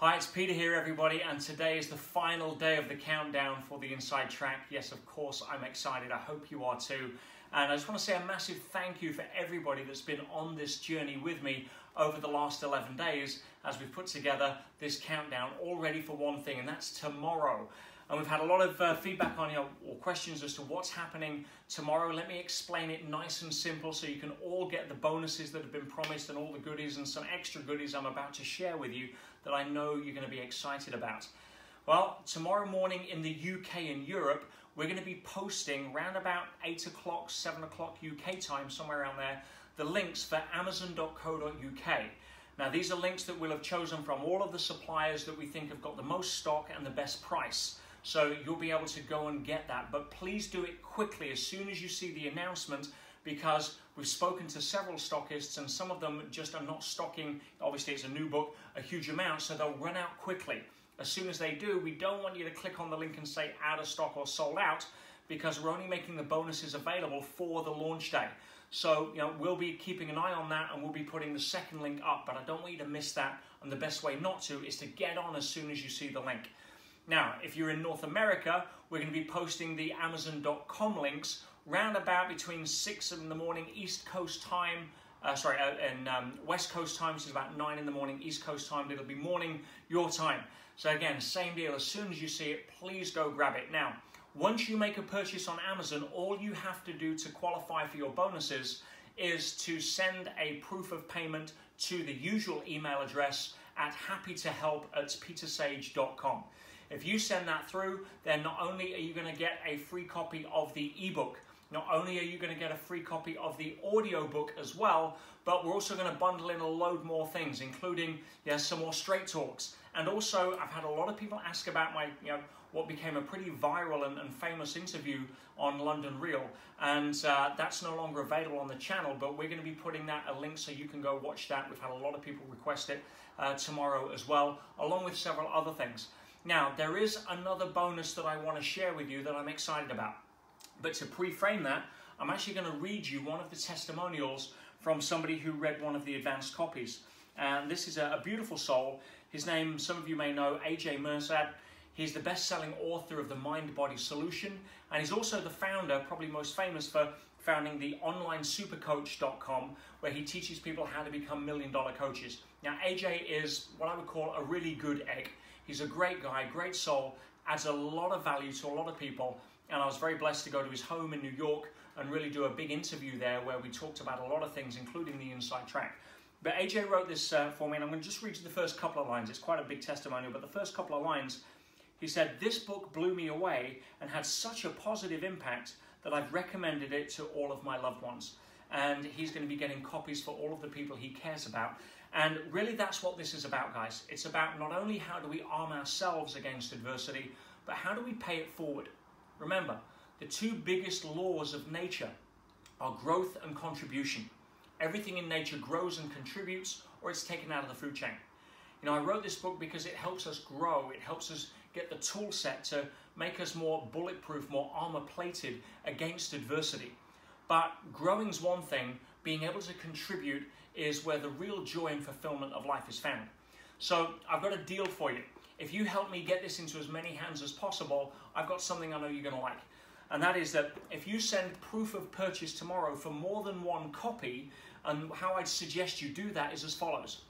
Hi, it's Peter here, everybody, and today is the final day of the countdown for the Inside Track. Yes, of course, I'm excited. I hope you are too. And I just want to say a massive thank you for everybody that's been on this journey with me over the last 11 days as we've put together this countdown, all ready for one thing, and that's tomorrow. And we've had a lot of feedback on or questions as to what's happening tomorrow. Let me explain it nice and simple so you can all get the bonuses that have been promised and all the goodies and some extra goodies I'm about to share with you that I know you're going to be excited about. Well, tomorrow morning in the UK and Europe, we're going to be posting around about 8 o'clock, 7 o'clock UK time, somewhere around there, the links for Amazon.co.uk. Now, these are links that we'll have chosen from all of the suppliers that we think have got the most stock and the best price. So you'll be able to go and get that, but please do it quickly as soon as you see the announcement, because we've spoken to several stockists and some of them just are not stocking, obviously it's a new book, a huge amount, so they'll run out quickly. As soon as they do, we don't want you to click on the link and say out of stock or sold out, because we're only making the bonuses available for the launch day. So, we'll be keeping an eye on that and we'll be putting the second link up, but I don't want you to miss that, and the best way not to is to get on as soon as you see the link. Now, if you're in North America, we're going to be posting the Amazon.com links round about between 6 in the morning East Coast time, West Coast time, which is about 9 in the morning East Coast time. It'll be morning your time. So again, same deal. As soon as you see it, please go grab it. Now, once you make a purchase on Amazon, all you have to do to qualify for your bonuses is to send a proof of payment to the usual email address at happytohelp@petersage.com. If you send that through, then not only are you going to get a free copy of the ebook, not only are you going to get a free copy of the audiobook as well, but we're also going to bundle in a load more things, including some more straight talks. And also, I've had a lot of people ask about my, what became a pretty viral and famous interview on London Real, and that's no longer available on the channel, but we're going to be putting that a link so you can go watch that. We've had a lot of people request it tomorrow as well, along with several other things. Now, there is another bonus that I want to share with you that I'm excited about. But to pre-frame that, I'm actually going to read you one of the testimonials from somebody who read one of the advanced copies. And this is a beautiful soul. His name, some of you may know, AJ Mirzad. He's the best-selling author of The Mind-Body Solution, and he's also the founder, probably most famous for founding the OnlineSuperCoach.com, where he teaches people how to become million-dollar coaches. Now, AJ is what I would call a really good egg. He's a great guy, great soul, adds a lot of value to a lot of people, and I was very blessed to go to his home in New York and really do a big interview there where we talked about a lot of things, including the Inside Track. But AJ wrote this for me, and I'm going to just read you the first couple of lines. It's quite a big testimonial, but the first couple of lines, he said, "This book blew me away and had such a positive impact that I've recommended it to all of my loved ones." And he's going to be getting copies for all of the people he cares about. And really, that's what this is about, guys. It's about not only how do we arm ourselves against adversity, but how do we pay it forward. Remember, the two biggest laws of nature are growth and contribution. Everything in nature grows and contributes, or it's taken out of the food chain. I wrote this book because it helps us grow. It helps us get the tool set to make us more bulletproof, more armor-plated against adversity. But growing's one thing, being able to contribute is where the real joy and fulfillment of life is found. So I've got a deal for you. If you help me get this into as many hands as possible, I've got something I know you're going to like. And that is that if you send proof of purchase tomorrow for more than one copy, and how I'd suggest you do that is as follows.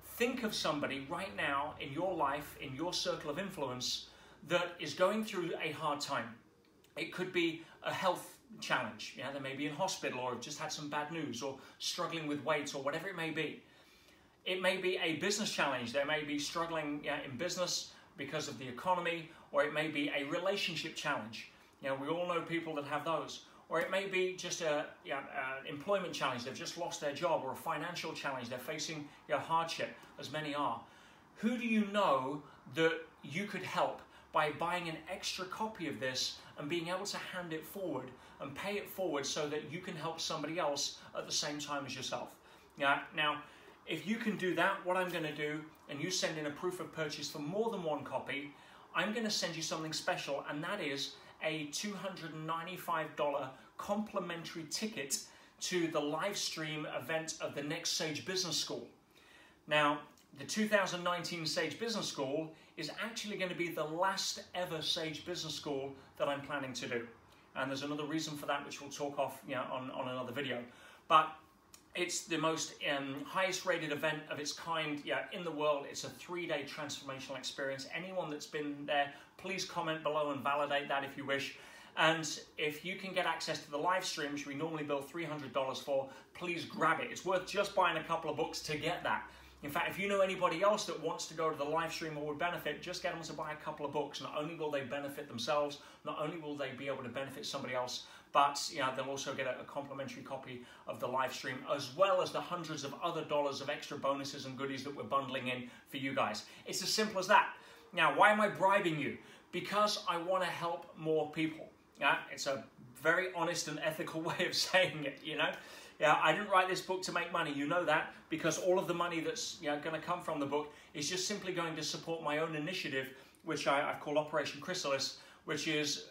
Think of somebody right now in your life, in your circle of influence, that is going through a hard time. It could be a health challenge. They may be in hospital or have just had some bad news or struggling with weight or whatever it may be. It may be a business challenge. They may be struggling in business because of the economy, or it may be a relationship challenge. We all know people that have those. Or it may be just an employment challenge. They've just lost their job, or a financial challenge. They're facing hardship, as many are. Who do you know that you could help by buying an extra copy of this and being able to hand it forward and pay it forward so that you can help somebody else at the same time as yourself? Now, if you can do that, what I'm going to do, and you send in a proof of purchase for more than one copy, I'm going to send you something special, and that is a $295 complimentary ticket to the live stream event of the Next Sage Business School. Now, the 2019 Sage Business School is actually going to be the last ever Sage Business School that I'm planning to do. And there's another reason for that, which we'll talk off on another video. But it's the most highest rated event of its kind in the world. It's a 3-day transformational experience. Anyone that's been there, please comment below and validate that if you wish. And if you can get access to the live stream, which we normally bill $300 for, please grab it. It's worth just buying a couple of books to get that. In fact, if you know anybody else that wants to go to the live stream or would benefit, just get them to buy a couple of books. Not only will they benefit themselves, not only will they be able to benefit somebody else, but they'll also get a complimentary copy of the live stream, as well as the hundreds of other dollars of extra bonuses and goodies that we're bundling in for you guys. It's as simple as that. Now, why am I bribing you? Because I want to help more people. It's a very honest and ethical way of saying it, I didn't write this book to make money, you know that, because all of the money that's going to come from the book is just simply going to support my own initiative, which I've called Operation Chrysalis, which is,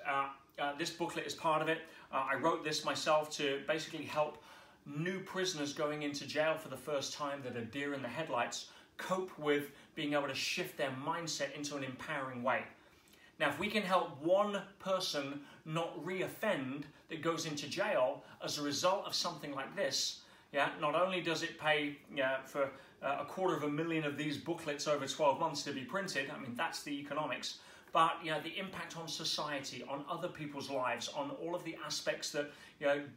this booklet is part of it. I wrote this myself to basically help new prisoners going into jail for the first time that are deer in the headlights cope with being able to shift their mindset into an empowering way. Now, if we can help one person not re-offend that goes into jail as a result of something like this, not only does it pay for $250,000 of these booklets over 12 months to be printed, I mean, that's the economics, but the impact on society, on other people's lives, on all of the aspects that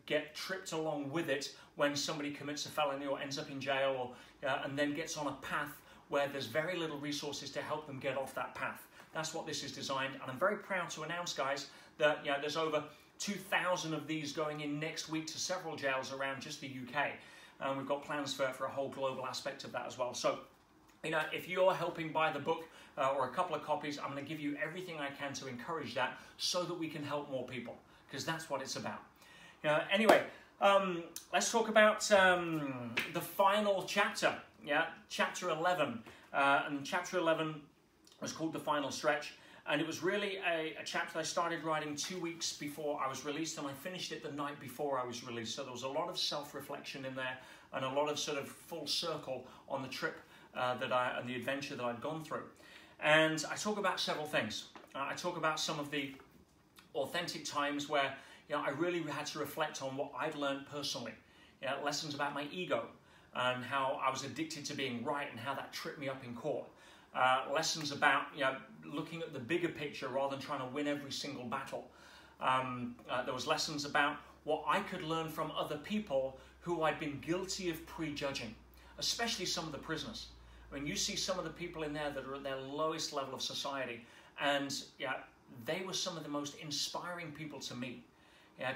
get tripped along with it when somebody commits a felony or ends up in jail, or and then gets on a path where there's very little resources to help them get off that path. That's what this is designed, and I'm very proud to announce, guys, that there's over 2,000 of these going in next week to several jails around just the UK, and we've got plans for a whole global aspect of that as well. So, if you're helping buy the book or a couple of copies, I'm going to give you everything I can to encourage that, so that we can help more people, because that's what it's about. Anyway, let's talk about the final chapter. Chapter 11, and chapter 11 was called The Final Stretch, and it was really a chapter I started writing 2 weeks before I was released, and I finished it the night before I was released. So there was a lot of self-reflection in there, and a lot of sort of full circle on the trip and the adventure that I'd gone through. And I talk about several things. I talk about some of the authentic times where I really had to reflect on what I'd learned personally. Lessons about my ego and how I was addicted to being right and how that tripped me up in court. Lessons about looking at the bigger picture rather than trying to win every single battle. There was lessons about what I could learn from other people who I'd been guilty of prejudging, especially some of the prisoners. I mean, you see some of the people in there that are at their lowest level of society, and they were some of the most inspiring people to meet.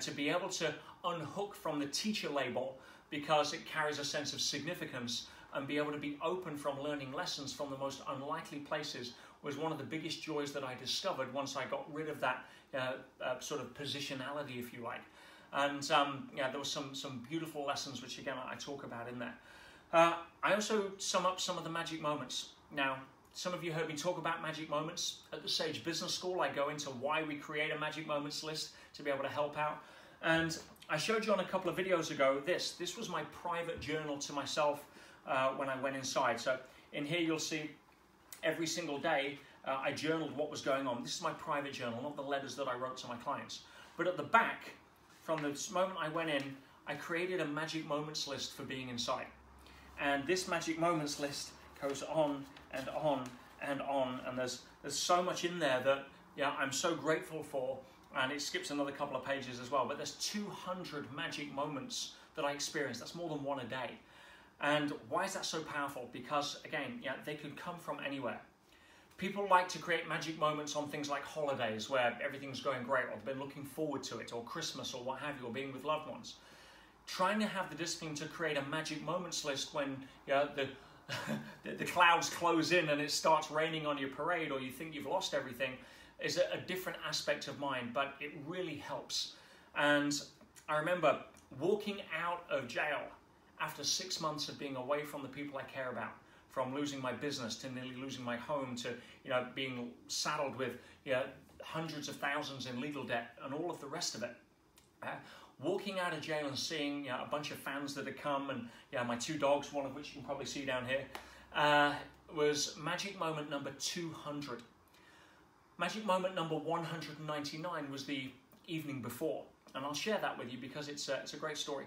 To be able to unhook from the teacher label because it carries a sense of significance, and be able to be open from learning lessons from the most unlikely places was one of the biggest joys that I discovered once I got rid of that sort of positionality, if you like. And there were some beautiful lessons, which again I talk about in there. I also sum up some of the magic moments. Now, some of you heard me talk about magic moments at the Sage Business School. I go into why we create a magic moments list to be able to help out. And I showed you on a couple of videos ago this. This was my private journal to myself when I went inside. So in here you'll see every single day I journaled what was going on. This is my private journal, not the letters that I wrote to my clients. But at the back, from the moment I went in, I created a magic moments list for being inside. And this magic moments list goes on and on and on, and there's so much in there that I'm so grateful for, and it skips another couple of pages as well, but there's 200 magic moments that I experienced. That's more than one a day. And why is that so powerful? Because again, they could come from anywhere. People like to create magic moments on things like holidays where everything's going great, or they've been looking forward to it, or Christmas, or what have you, or being with loved ones. Trying to have the discipline to create a magic moments list when the clouds close in and it starts raining on your parade, or you think you've lost everything, is a different aspect of mine, but it really helps. And I remember walking out of jail after 6 months of being away from the people I care about, from losing my business to nearly losing my home to being saddled with hundreds of thousands in legal debt and all of the rest of it. Walking out of jail and seeing a bunch of fans that had come, and my two dogs, one of which you can probably see down here, was magic moment number 200. Magic moment number 199 was the evening before, and I'll share that with you because it's a great story.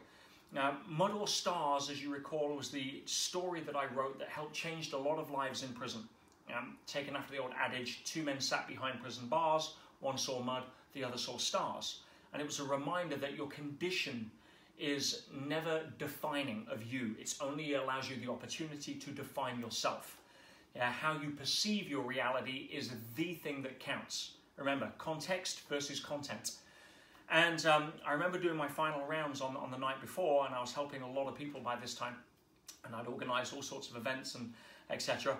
Now, Mud or Stars, as you recall, was the story that I wrote that helped change a lot of lives in prison. Taken after the old adage, 2 men sat behind prison bars, one saw mud, the other saw stars. And it was a reminder that your condition is never defining of you. It only allows you the opportunity to define yourself. How you perceive your reality is the thing that counts. Remember, context versus content. And I remember doing my final rounds on the night before, and I was helping a lot of people by this time. And I'd organised all sorts of events and etc.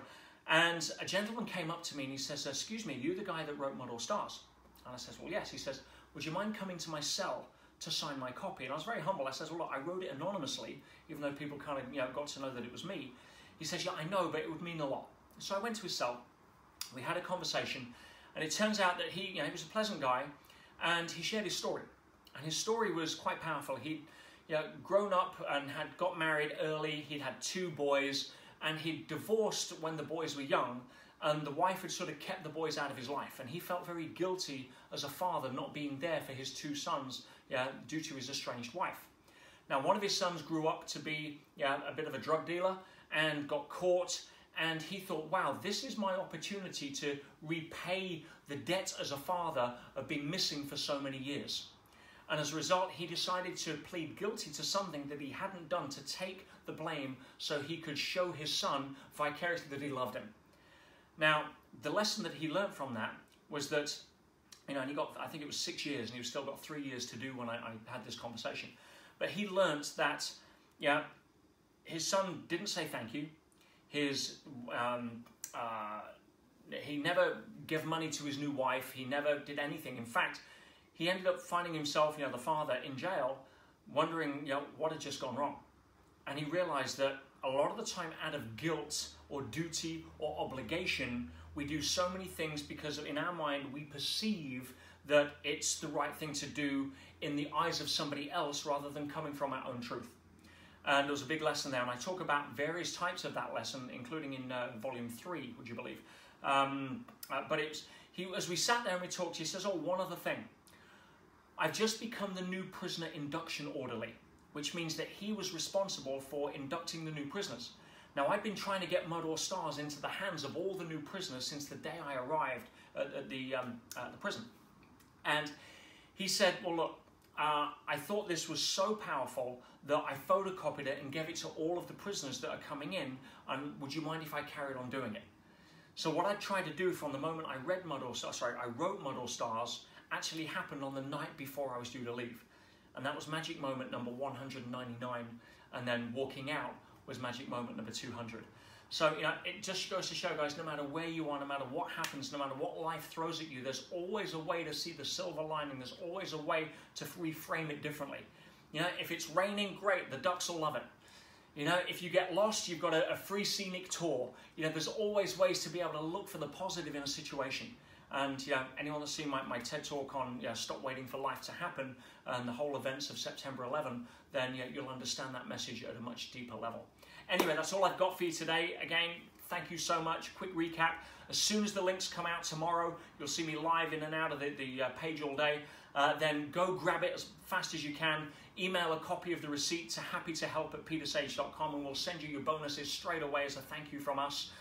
And a gentleman came up to me and he says, "Excuse me, are you the guy that wrote Mud or Stars?" And I says, "Well, yes." He says, "Would you mind coming to my cell to sign my copy?" And I was very humble. I says, "Well, look, I wrote it anonymously, even though people kind of got to know that it was me." He says, "Yeah, I know, but it would mean a lot." So I went to his cell. We had a conversation, and it turns out that he was a pleasant guy, and he shared his story. And his story was quite powerful. He'd grown up and had got married early. He'd had 2 boys, and he'd divorced when the boys were young, and the wife had sort of kept the boys out of his life, and he felt very guilty as a father not being there for his 2 sons due to his estranged wife. Now, one of his sons grew up to be a bit of a drug dealer and got caught, and he thought, wow, this is my opportunity to repay the debt as a father of being missing for so many years. And as a result, he decided to plead guilty to something that he hadn't done, to take the blame so he could show his son vicariously that he loved him. Now, the lesson that he learned from that was that, and he got, I think it was 6 years, and he still got 3 years to do when I had this conversation. But he learned that, his son didn't say thank you. He never gave money to his new wife. He never did anything. In fact, he ended up finding himself, the father, in jail, wondering, what had just gone wrong. And he realized that a lot of the time, out of guilt or duty or obligation, we do so many things because in our mind we perceive that it's the right thing to do in the eyes of somebody else rather than coming from our own truth. And there was a big lesson there, and I talk about various types of that lesson, including in volume 3, would you believe? But as we sat there and we talked, he says, "Oh, one other thing. I've just become the new prisoner induction orderly," which means that he was responsible for inducting the new prisoners. Now, I'd been trying to get Mud or Stars into the hands of all the new prisoners since the day I arrived at the prison. And he said, "Well, look, I thought this was so powerful that I photocopied it and gave it to all of the prisoners that are coming in, and would you mind if I carried on doing it?" So what I tried to do from the moment I wrote Mud or Stars, actually happened on the night before I was due to leave. And that was magic moment number 199, and then walking out was magic moment number 200. So, it just goes to show, guys, no matter where you are, no matter what happens, no matter what life throws at you, there's always a way to see the silver lining. There's always a way to reframe it differently. If it's raining, great, the ducks will love it. If you get lost, you've got a free scenic tour. There's always ways to be able to look for the positive in a situation. And anyone that's seen my TED Talk on Stop Waiting for Life to Happen and the whole events of September 11, then you'll understand that message at a much deeper level. Anyway, that's all I've got for you today. Again, thank you so much. Quick recap. As soon as the links come out tomorrow, you'll see me live in and out of the page all day. Then go grab it as fast as you can. Email a copy of the receipt to happytohelp@petersage.com, and we'll send you your bonuses straight away as a thank you from us.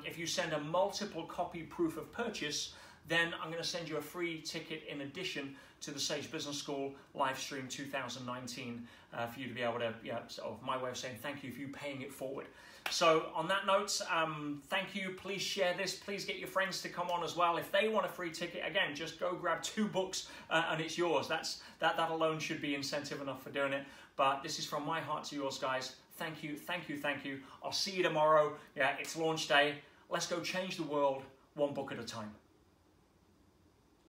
If you send a multiple copy proof of purchase, then I'm going to send you a free ticket in addition to the Sage Business School live stream 2019 for you to be able to, sort of my way of saying thank you for you paying it forward. So on that note, thank you. Please share this. Please get your friends to come on as well. If they want a free ticket, again, just go grab 2 books and it's yours. That alone should be incentive enough for doing it. But this is from my heart to yours, guys. Thank you, thank you, thank you. I'll see you tomorrow. It's launch day. Let's go change the world one book at a time.